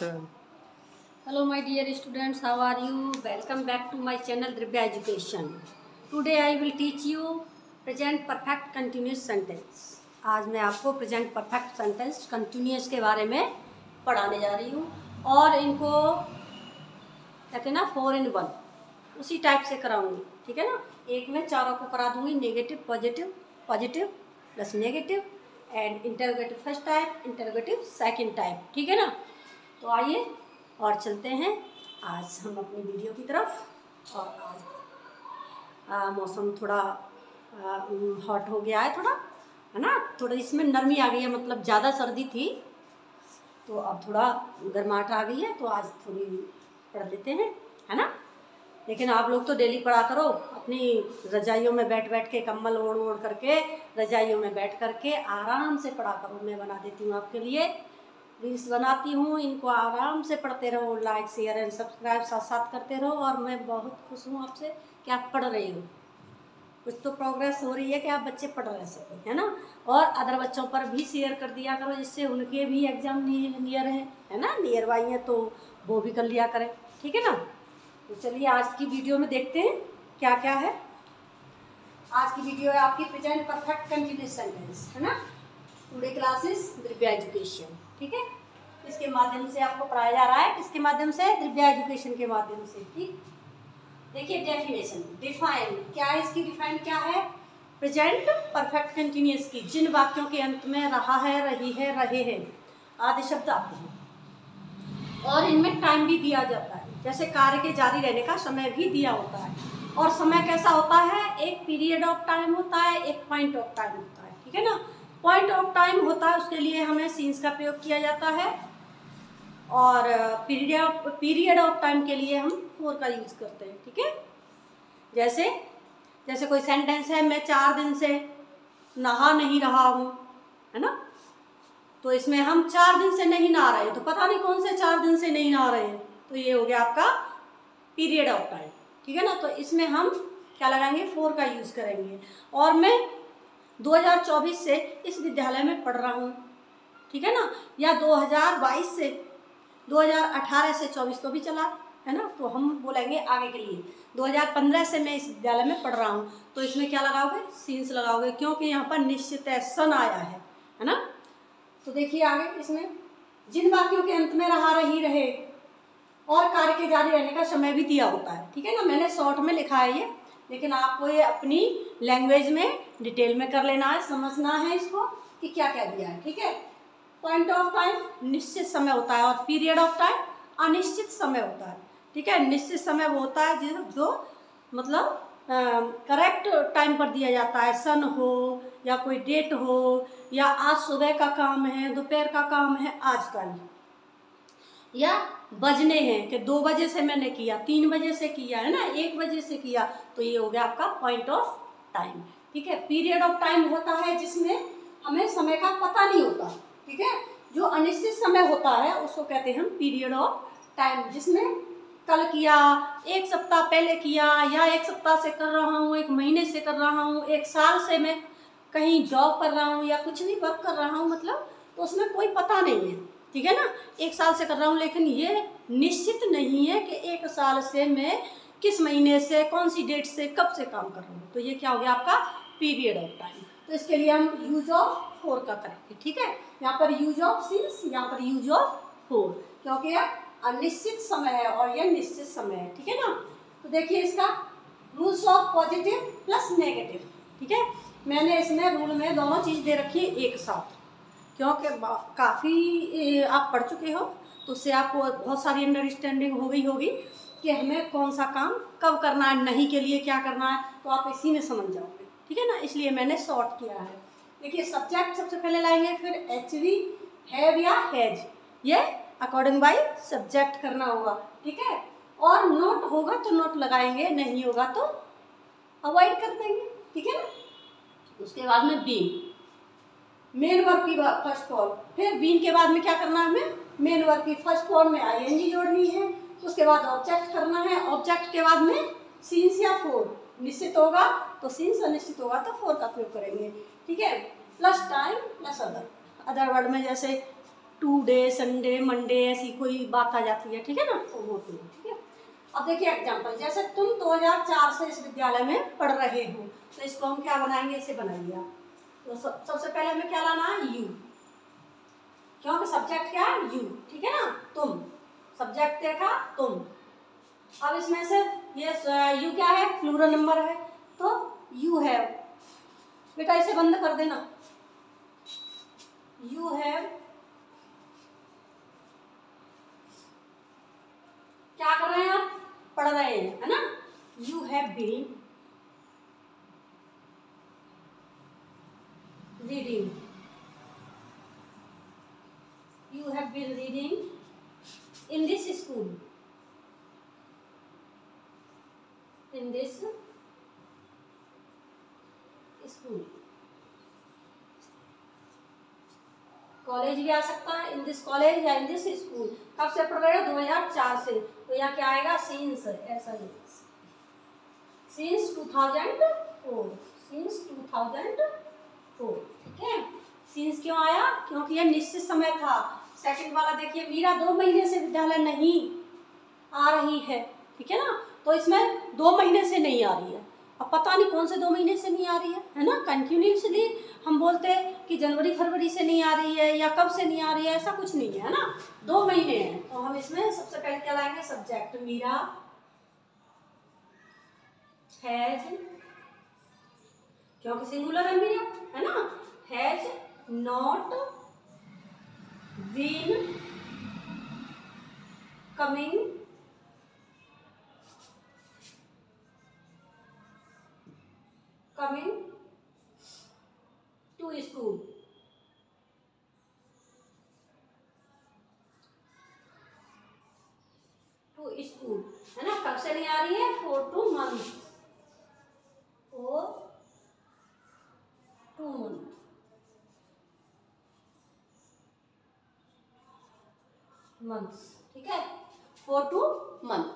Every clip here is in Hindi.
7. Hello my dear students, how are you? Welcome back to my channel Dribya Education. Today I will teach you present perfect continuous sentence. आज मैं आपको present perfect sentence continuous के बारे में पढ़ाने जा रही हूँ और इनको कहते हैं ना 4 in 1 उसी टाइप से कराऊंगी, ठीक है ना। एक में चारों को करा दूंगी, negative positive, positive plus negative and interrogative first type, interrogative second type, ठीक है ना। तो आइए और चलते हैं आज हम अपनी वीडियो की तरफ। और आज मौसम थोड़ा हॉट हो गया है, थोड़ा है ना, थोड़ा इसमें नरमी आ गई है, मतलब ज़्यादा सर्दी थी तो अब थोड़ा गर्माहट आ गई है, तो आज थोड़ी पढ़ लेते हैं, है ना। लेकिन आप लोग तो डेली पढ़ा करो, अपनी रजाइयों में बैठ बैठ के, कम्बल ओढ़ ओढ़ करके रजाइयों में बैठ करके आराम से पढ़ा करो। मैं बना देती हूँ आपके लिए, रील्स बनाती हूँ, इनको आराम से पढ़ते रहो, लाइक शेयर एंड सब्सक्राइब साथ साथ करते रहो। और मैं बहुत खुश हूँ आपसे कि आप पढ़ रहे हो, कुछ तो प्रोग्रेस हो रही है कि आप बच्चे पढ़ रहे सकें, है ना। और अदर बच्चों पर भी शेयर कर दिया करो, जिससे उनके भी एग्ज़ाम नियर है ना, नियर बाई है, तो वो भी कर लिया करें, ठीक है ना। तो चलिए आज की वीडियो में देखते हैं क्या क्या है। आज की वीडियो है आपकी प्रेजेंट परफेक्ट कंटिन्यूअस सेंटेंस, है ना। टुडे क्लासेस दिव्या एजुकेशन, ठीक है। इसके माध्यम से आपको पढ़ाया जा रहा है, किसके माध्यम से? दिव्या एजुकेशन के माध्यम से, ठीक। देखिए डेफिनेशन, डिफाइन क्या है, इसकी डिफाइन क्या है? प्रेजेंट परफेक्ट कंटिन्यूअस की जिन वाक्यों के अंत में रहा है, रही है, रहे हैं आदि शब्द आते हैं और इनमें टाइम भी दिया जाता है, जैसे कार्य के जारी रहने का समय भी दिया होता है। और समय कैसा होता है? एक पीरियड ऑफ टाइम होता है, एक पॉइंट ऑफ टाइम होता है, ठीक है ना। पॉइंट ऑफ टाइम होता है, उसके लिए हमें सीन्स का प्रयोग किया जाता है, और पीरियड ऑफ टाइम के लिए हम फोर का यूज करते हैं, ठीक है। जैसे कोई सेंटेंस है, मैं 4 दिन से नहा नहीं रहा हूँ, है ना। तो इसमें हम 4 दिन से नहीं नहा रहे हैं, तो पता नहीं कौन से 4 दिन से नहीं नहा रहे हैं, तो ये हो गया आपका पीरियड ऑफ टाइम, ठीक है ना। तो इसमें हम क्या लगाएंगे? फोर का यूज करेंगे। और मैं 2024 से इस विद्यालय में पढ़ रहा हूँ, ठीक है ना, या 2022 से 2018 से 24 तो भी चला, है ना। तो हम बोलेंगे आगे के लिए 2015 से मैं इस विद्यालय में पढ़ रहा हूँ, तो इसमें क्या लगाओगे? सीन्स लगाओगे, क्योंकि यहाँ पर निश्चित है, सन आया है ना। तो देखिए आगे इसमें जिन वाक्यों के अंत में रहा, रही, रहे और कार्य के जारी रहने का समय भी दिया होता है, ठीक है ना। मैंने शॉर्ट में लिखा है ये, लेकिन आपको ये अपनी लैंग्वेज में डिटेल में कर लेना है, समझना है इसको कि क्या क्या दिया है, ठीक है। पॉइंट ऑफ टाइम निश्चित समय होता है और पीरियड ऑफ टाइम अनिश्चित समय होता है, ठीक है। निश्चित समय वो होता है जो मतलब करेक्ट टाइम पर दिया जाता है, सन हो या कोई डेट हो, या आज सुबह का काम है, दोपहर का काम है आजकल, या बजने हैं कि 2 बजे से मैंने किया, 3 बजे से किया, है ना, 1 बजे से किया, तो ये हो गया आपका पॉइंट ऑफ टाइम, ठीक है। पीरियड ऑफ टाइम होता है जिसमें हमें समय का पता नहीं होता, ठीक है। जो अनिश्चित समय होता है उसको कहते हैं हम पीरियड ऑफ टाइम, जिसमें कल किया, 1 सप्ताह पहले किया, या 1 सप्ताह से कर रहा हूँ, 1 महीने से कर रहा हूँ, 1 साल से मैं कहीं जॉब कर रहा हूँ, या कुछ भी वर्क कर रहा हूँ, मतलब तो उसमें कोई पता नहीं है, ठीक है ना। 1 साल से कर रहा हूँ, लेकिन ये निश्चित नहीं है कि 1 साल से मैं किस महीने से, कौन सी डेट से, कब से काम कर रहा हूँ, तो ये क्या हो गया आपका पीरियड ऑफ टाइम। तो इसके लिए हम यूज ऑफ फोर का करेंगे, ठीक है। यहाँ पर यूज ऑफ सिंस, यहाँ पर यूज ऑफ फोर, क्योंकि अनिश्चित समय है और यह निश्चित समय है, ठीक है ना। तो देखिए इसका rules of positive plus negative, ठीक है। मैंने इसमें रूल में दोनों चीज़ दे रखी है एक साथ, क्योंकि काफ़ी आप पढ़ चुके हो, तो उससे आपको बहुत सारी अंडरस्टैंडिंग हो गई होगी कि हमें कौन सा काम कब करना है, नहीं के लिए क्या करना है, तो आप इसी में समझ जाओगे, ठीक है ना। इसलिए मैंने शॉर्ट किया है। देखिए सब्जेक्ट सबसे पहले लाएंगे, फिर एचवी, हैव या हैज, ये अकॉर्डिंग बाय सब्जेक्ट करना होगा, ठीक है। और नोट होगा तो नोट लगाएंगे, नहीं होगा तो अवॉइड कर देंगे, ठीक है ना। उसके बाद में बीन, मेन वर्ब की फर्स्ट फॉर्म, फिर बीन के बाद में क्या करना है हमें? मेन वर्ब की फर्स्ट फॉर्म में आईएनजी जोड़नी है, उसके बाद ऑब्जेक्ट करना है, ऑब्जेक्ट के बाद में सीन्स या फोर, निश्चित होगा तो सीन्स, अनिश्चित होगा तो फोर का प्रयोग करेंगे, ठीक है। Plus time plus other word में जैसे टुडे, संडे, मंडे ऐसी कोई बात आ जाती है, ठीक है ना, तो वो होती है, ठीक है। अब देखिए एग्जाम्पल, जैसे तुम 2004 से इस विद्यालय में पढ़ रहे हो, तो इसको हम क्या बनाएंगे, इसे बनाइए आप। तो सबसे पहले हमें क्या लाना है, यू, क्योंकि सब्जेक्ट क्या है, यू, ठीक है ना, तुम, सब्जेक्ट देखा तुम। अब इसमें से ये यू क्या है, प्लूरल नंबर है, तो यू हैव, बेटा इसे बंद कर देना, यू हैव क्या कर रहे हैं आप, पढ़ रहे हैं, है ना, you have been reading, you have been reading in this school, in this school, college भी आ सकता है, इन दिस कॉलेज या इन दिस स्कूल। कब से पढ़ रहे हो, 2004 से, तो यहाँ क्या आएगा, सिंस, ऐसा ही, सिंस 2004, सिंस 2004, ठीक है। सिंस क्यों आया, क्योंकि यह निश्चित समय था। सेकंड वाला देखिए, मीरा 2 महीने से विद्यालय नहीं आ रही है, ठीक है ना, तो इसमें 2 महीने से नहीं आ रही है। अब पता नहीं कौन से 2 महीने से नहीं आ रही है ना, कंटिन्यूसली हम बोलते हैं कि जनवरी फरवरी से नहीं आ रही है या कब से नहीं आ रही है, ऐसा कुछ नहीं है ना, 2 महीने हैं। तो हम इसमें सबसे पहले क्या लाएंगे, सब्जेक्ट, मीरा हैज, क्योंकि सिंगुलर है मीरा, है ना, has not been coming to school, है ना, कब से नहीं आ रही है, 4 2 मंथ, 4 2 मंथ्स, ठीक है, 4 2 मंथ,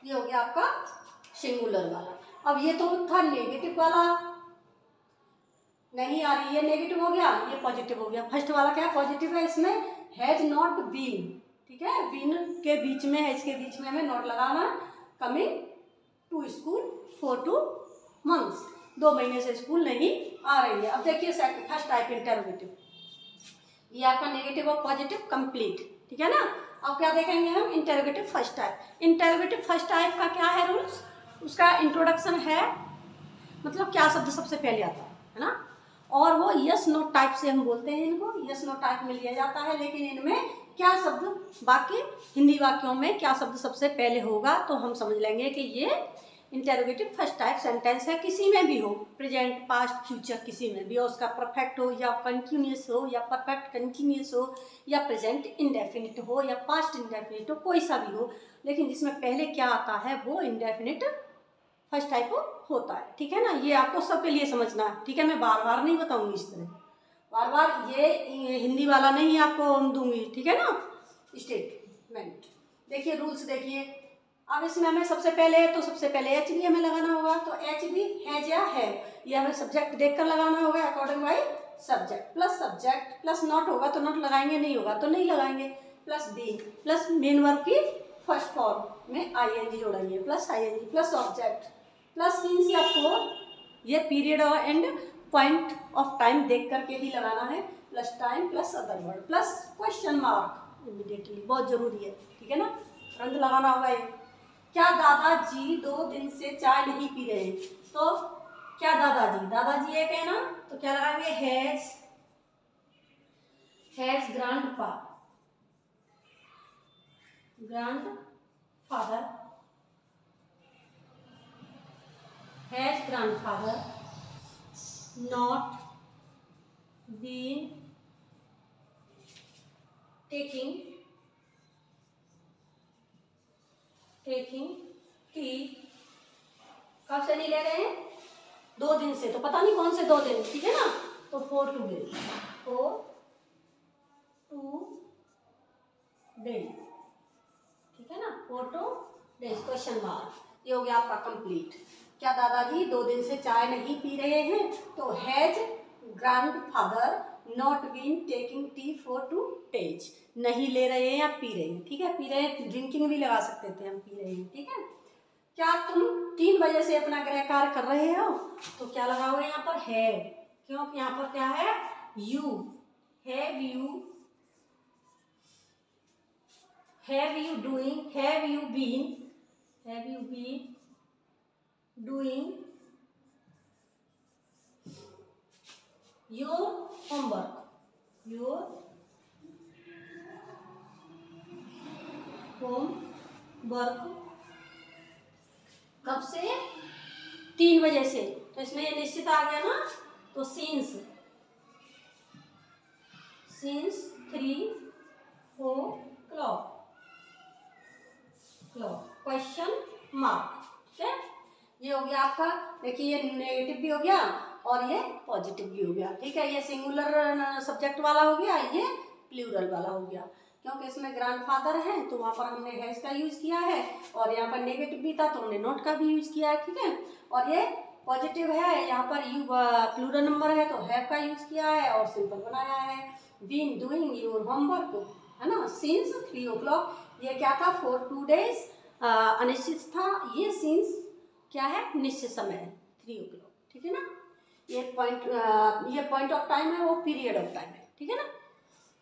ये हो गया आपका सिंगुलर वाला। अब ये तो था नेगेटिव वाला, नहीं आ रही है, नेगेटिव हो गया, ये पॉजिटिव हो गया। फर्स्ट वाला क्या पॉजिटिव है, इसमें हैज नॉट बीन, ठीक है, बीन के बीच में है, इसके बीच में हमें नॉट लगाना, कमिंग टू स्कूल 4 2 मंथ्स, 2 महीने से स्कूल नहीं आ रही है। अब देखिए फर्स्ट टाइप इंटरोगेटिव, ये आपका नेगेटिव और पॉजिटिव कंप्लीट, ठीक है ना। अब क्या देखेंगे हम, interrogative first type. Interrogative first type का क्या है रूल्स, उसका इंट्रोडक्शन है, मतलब क्या शब्द सबसे पहले आता है ना, और वो यस नो टाइप से हम बोलते हैं इनको, यस नो टाइप में लिया जाता है, लेकिन इनमें क्या शब्द, बाकी हिंदी वाक्यों में क्या शब्द सबसे पहले होगा, तो हम समझ लेंगे कि ये इंटरोगेटिव फर्स्ट टाइप सेंटेंस है, किसी में भी हो, प्रेजेंट पास्ट फ्यूचर किसी में भी हो, उसका परफेक्ट हो या कंटिन्यूस हो या परफेक्ट कंटिन्यूस हो या प्रेजेंट इंडेफिनिट हो या पास्ट इंडेफिनिट हो, कोई सा भी हो, लेकिन जिसमें पहले क्या आता है वो इंडेफिनिट फर्स्ट टाइप होता है, ठीक है ना। ये आपको सबके लिए समझना है, ठीक है, मैं बार बार नहीं बताऊंगी इस तरह, बार बार ये हिंदी वाला नहीं आपको दूंगी, ठीक है ना। स्टेटमेंट देखिए, रूल्स देखिए, अब इसमें हमें सबसे पहले एच भी हमें लगाना होगा, तो एच भी हैज या है, ये हमें सब्जेक्ट देखकर लगाना होगा, according by subject plus not होगा तो नॉट लगाएंगे, नहीं होगा तो नहीं लगाएंगे, plus B plus main verb की फर्स्ट फॉर्म में आईएनजी जोड़ेंगे, plus ING plus object plus since या फॉर, ये पीरियड और एंड पॉइंट ऑफ टाइम देख करके ही लगाना है, plus time plus other word plus question mark immediately, बहुत जरूरी है, ठीक है ना, तुरंत लगाना होगा ये। क्या दादाजी 2 दिन से चाय नहीं पी रहे, तो क्या दादाजी एक है ना, तो क्या लगाएंगे, has grandfather not been taking tea, कब से नहीं ले रहे हैं, 2 दिन से, तो पता नहीं कौन से 2 दिन, ठीक है ना, तो 4 2 days, ठीक है ना, 4 2 days क्वेश्चन मार्क, ये हो गया आपका कंप्लीट। क्या दादाजी 2 दिन से चाय नहीं पी रहे हैं, तो has grandfather not been taking tea for two days, नहीं ले रहे हैं या पी रहे हैं, ठीक है, पी रहे हैं, ड्रिंकिंग भी लगा सकते थे हम, पी रहे हैं, ठीक है। क्या तुम 3 बजे से अपना गृह कार्य कर रहे हो, तो क्या लगाओगे यहाँ पर, हैव, क्योंकि यहाँ पर क्या है, you, have you doing, have you been doing your homework, कब से, 3 बजे से, तो इसमें ये निश्चित आ गया ना, तो सिंस 3 o'clock, क्वेश्चन मार्क, ठीक है। ये हो गया आपका, देखिए ये नेगेटिव भी हो गया और ये पॉजिटिव भी हो गया, ठीक है। ये सिंगुलर सब्जेक्ट वाला हो गया, ये प्लूरल वाला हो गया, क्योंकि इसमें ग्रैंडफादर है तो वहाँ पर हमने हैज का यूज किया है, और यहाँ पर नेगेटिव भी था तो हमने नॉट का भी यूज किया है, ठीक है। और ये पॉजिटिव है, यहाँ पर यू प्लूरल नंबर है तो हैव का यूज किया है और सिंपल बनाया है, बीन डूइंग योर होमवर्क, है ना, सिंस 3 o'clock, ये क्या था, फॉर 2 days अनिश्चित था, ये सिंस क्या है, निश्चित समय है, 3 o'clock, ठीक है ना। ये पॉइंट ऑफ टाइम है, वो पीरियड ऑफ टाइम है, ठीक है ना।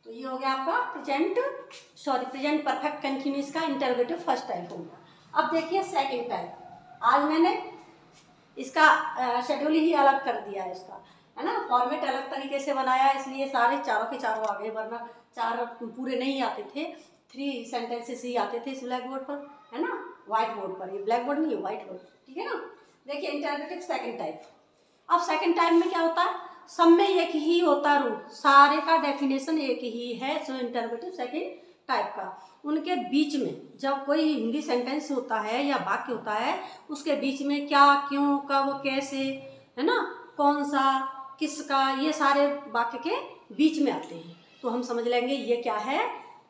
तो ये हो गया आपका प्रेजेंट परफेक्ट कंटिन्यूअस का इंटरोगेटिव फर्स्ट टाइप हो गया। अब देखिए सेकंड टाइप, आज मैंने इसका शेड्यूल ही अलग कर दिया है, इसका, है ना, फॉर्मेट अलग तरीके से बनाया है, इसलिए सारे चारों के चारों आ गए, वरना 4 पूरे नहीं आते थे, 3 सेंटेंसेस ही आते थे इस ब्लैक बोर्ड पर, है ना, व्हाइट बोर्ड पर, ये ब्लैक बोर्ड नहीं है, व्हाइट बोर्ड, ठीक है ना। देखिए इंटरोगेटिव सेकंड टाइप। अब सेकंड टाइप में क्या होता है, सब में एक ही होता रूल, सारे का डेफिनेशन एक ही है, सो इंटरोगेटिव सेकंड टाइप का। उनके बीच में जब कोई हिंदी सेंटेंस होता है या वाक्य होता है, उसके बीच में क्या, क्यों, कब, कैसे, है ना, कौन सा, किसका, ये सारे वाक्य के बीच में आते हैं, तो हम समझ लेंगे ये क्या है,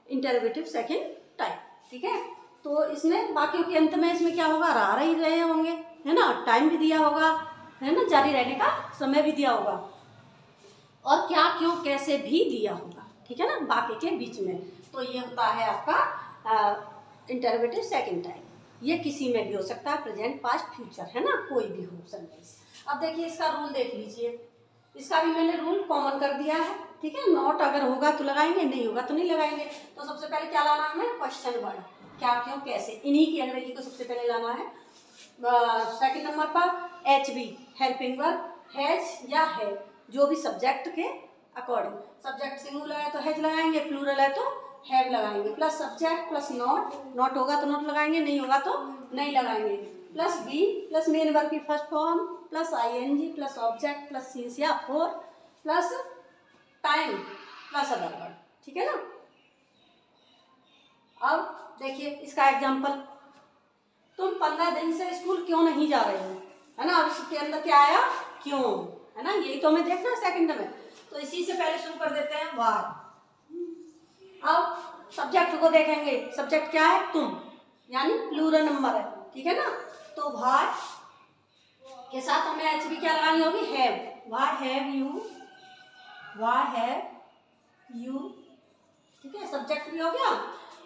इंटरोगेटिव सेकंड टाइप, ठीक है। तो इसमें वाक्यों के अंत में इसमें क्या होगा, रह ही रहे होंगे, है ना, टाइम भी दिया होगा, है ना, जारी रहने का समय भी दिया होगा, और क्या, क्यों, कैसे भी दिया होगा, ठीक है ना, वाक्य के बीच में। तो ये होता है आपका इंटरोगेटिव सेकंड टाइप। ये किसी में भी हो सकता है, प्रेजेंट, पास्ट, फ्यूचर, है ना, कोई भी हो सेंटेंस। अब देखिए इसका रूल देख लीजिए, इसका भी मैंने रूल कॉमन कर दिया है, ठीक है। नॉट अगर होगा तो लगाएंगे, नहीं होगा तो नहीं लगाएंगे। तो सबसे पहले क्या लाना है हमें, क्वेश्चन वर्ड, क्या, क्यों, कैसे, इन्हीं की अंग्रेजी को सबसे पहले लाना है। सेकंड नंबर पर H B, helping verb, has या है, जो भी सब्जेक्ट के अकॉर्डिंग, सब्जेक्ट सिंगुलर है तो हैज लगाएंगे, प्लूरल है तो हैव लगाएंगे, प्लस सब्जेक्ट प्लस नॉट होगा तो नॉट लगाएंगे, नहीं होगा तो नहीं लगाएंगे, plus B plus main verb की first form plus ING plus object plus since या for plus time plus other word, ठीक है ना। अब देखिए इसका एग्जाम्पल, तुम 15 दिन से स्कूल क्यों नहीं जा रहे हो, है ना। अब इसके अंदर क्या आया, क्यों, है ना, यही तो हमें देखना है सेकंड में। तो इसी से पहले शुरू कर देते हैं, वाई। अब सब्जेक्ट को देखेंगे, सब्जेक्ट क्या है, तुम, यानी प्लूरल नंबर है, ठीक है ना। तो वाई के साथ हमें एच बी क्या लगानी होगी, हैव, वाई हैव यू, ठीक है, सब्जेक्ट भी हो गया।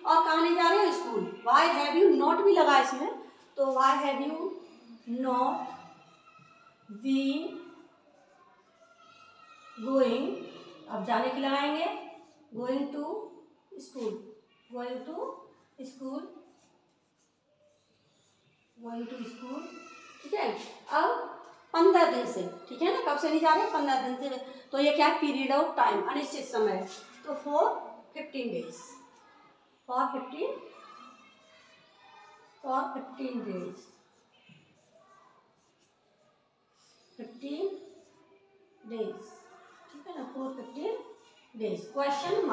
और कहाँ नहीं जा रहे हो, school, why have you not भी लगा इसमें, तो why have you not been going, अब जाने की लगाएंगे, गोइंग टू स्कूल, ठीक है। अब 15 दिन से, ठीक है ना, कब से नहीं जा रहे, 15 दिन से, तो ये क्या है, पीरियड ऑफ टाइम, अनिश्चित समय, तो for 15 days, for 15 days, 15 days, ठीक है ना, फॉर 15 days। क्वेश्चन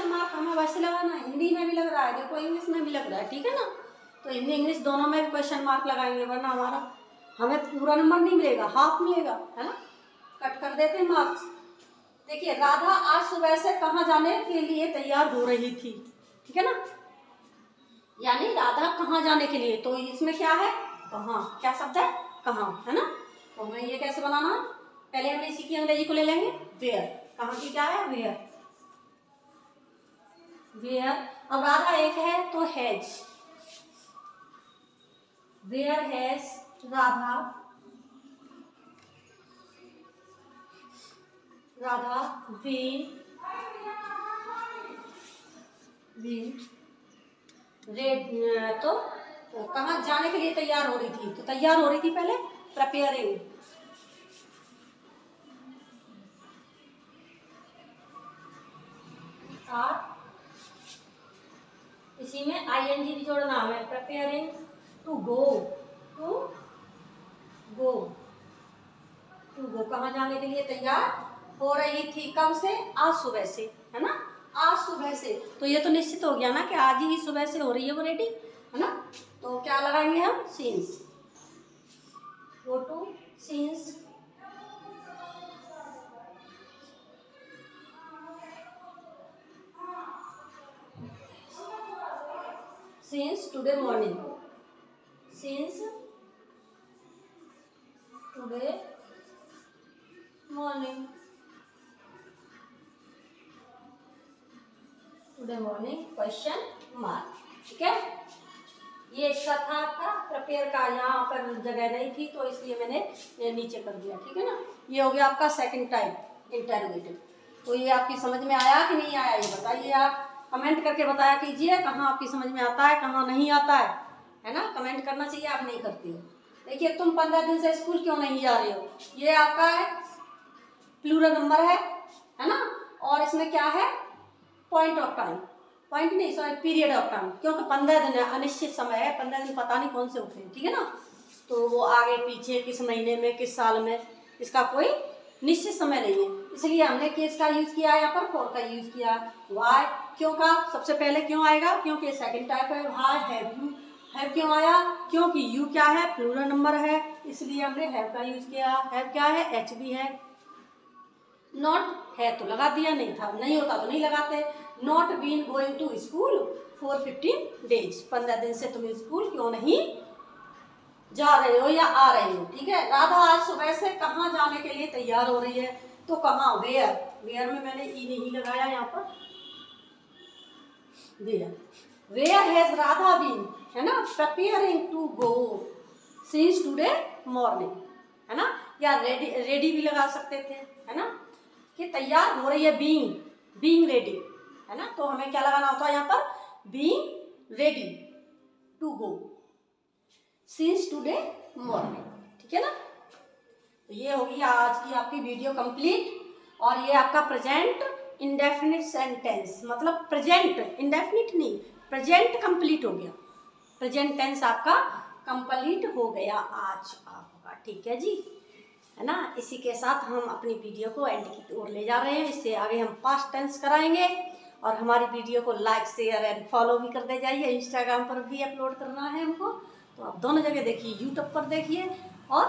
मार्क हमें वैसे लगाना है, हिंदी में भी लग रहा है, देखो इंग्लिश में भी लग रहा है, ठीक है ना। तो हिंदी इंग्लिश दोनों में भी क्वेश्चन मार्क लगाएंगे, वरना हमें पूरा नंबर नहीं मिलेगा, हाफ मिलेगा, है ना, कट कर देते हैं मार्क्स। देखिए राधा आज सुबह से कहाँ जाने के लिए तैयार हो रही थी, ठीक है ना, यानी राधा कहाँ जाने के लिए, तो इसमें क्या है, कहाँ, क्या शब्द है, कहाँ, है ना। तो हमें ये कैसे बनाना, पहले हमें इसी की अंग्रेजी को ले लेंगे, वेयर, कहाँ की क्या है? वेयर। वेयर। अब राधा एक है तो has. Where has Radha, Radha been read, तो कहाँ जाने के लिए तैयार हो रही थी? तो तैयार हो रही थी पहले, प्रिपेयरिंग। इसी में आईएनजी भी जोड़ना है, preparing to go, to go, to go, कहाँ जाने के लिए तैयार हो रही थी? कब से? आज सुबह से, है ना, आज सुबह से। तो ये तो निश्चित हो गया ना कि आज ही सुबह से हो रही है वो रेडी, है ना। तो क्या लगाएंगे हम? Scenes. Go to scenes, since today morning, since today morning, today morning question mark. ठीक है, ये इसका था आपका प्रिपेयर का, यहाँ पर जगह नहीं थी तो इसलिए मैंने ये नीचे कर दिया। ठीक है ना, ये हो गया आपका सेकंड टाइप इंटरोगेटिव। तो ये आपकी समझ में आया कि नहीं आया, ये बताइए, आप कमेंट करके बताया कीजिए कहाँ आपकी समझ में आता है, कहाँ नहीं आता है ना। कमेंट करना चाहिए, आप नहीं करती हो। देखिए, तुम 15 दिन से स्कूल क्यों नहीं जा रहे हो, ये आपका है प्लूरल नंबर है ना। और इसमें क्या है? पॉइंट ऑफ टाइम, पॉइंट नहीं सॉरी पीरियड ऑफ टाइम, क्योंकि 15 दिन है, अनिश्चित समय है, 15 दिन पता नहीं कौन से होते हैं। ठीक है ना, तो वो आगे पीछे किस महीने में किस साल में, इसका कोई निश्चित समय नहीं है, इसलिए हमने केस का यूज किया, यहाँ पर फॉर का यूज किया। वाई क्यों का सबसे पहले क्यों आएगा? क्योंकि सेकंड टाइप है। वाई हैव यू, हैव क्यों आया? क्योंकि यू क्या है? प्लूरल नंबर है, इसलिए हमने हैव का यूज किया। हैव क्या है? एच भी है। नॉट है तो लगा दिया, नहीं था नहीं होता तो नहीं लगाते। Not been going to school for 15 days, 15 दिन से तुम स्कूल क्यों नहीं जा रहे हो या आ रहे हो। ठीक है, राधा आज सुबह से कहाँ जाने के लिए तैयार हो रही है? तो कहाँ? वेयर। वेयर में मैंने ई नहीं लगाया यहाँ पर, वेयर हैज राधा बीन, है ना, preparing to go since today morning, है ना। या रेडी, रेडी भी लगा सकते थे, है ना, कि तैयार हो रही है, बीइंग रेडी, है ना। तो हमें क्या लगाना होता है यहाँ पर? Being ready to go since today morning. ठीक है ना, तो ये होगी आज की आपकी वीडियो कंप्लीट। और ये आपका प्रेजेंट इंडेफिनिट सेंटेंस, मतलब प्रेजेंट इंडेफिनिट नहीं, प्रेजेंट कंप्लीट हो गया, प्रेजेंट टेंस आपका कंप्लीट हो गया आज आपका। ठीक है जी, है ना। इसी के साथ हम अपनी वीडियो को एंड की ओर ले जा रहे हैं। इससे आगे हम पास्ट टेंस कराएंगे। और हमारी वीडियो को लाइक शेयर एंड फॉलो भी करते जाइए। इंस्टाग्राम पर भी अपलोड करना है हमको, तो आप दोनों जगह देखिए, यूट्यूब पर देखिए और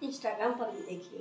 इंस्टाग्राम पर भी देखिए।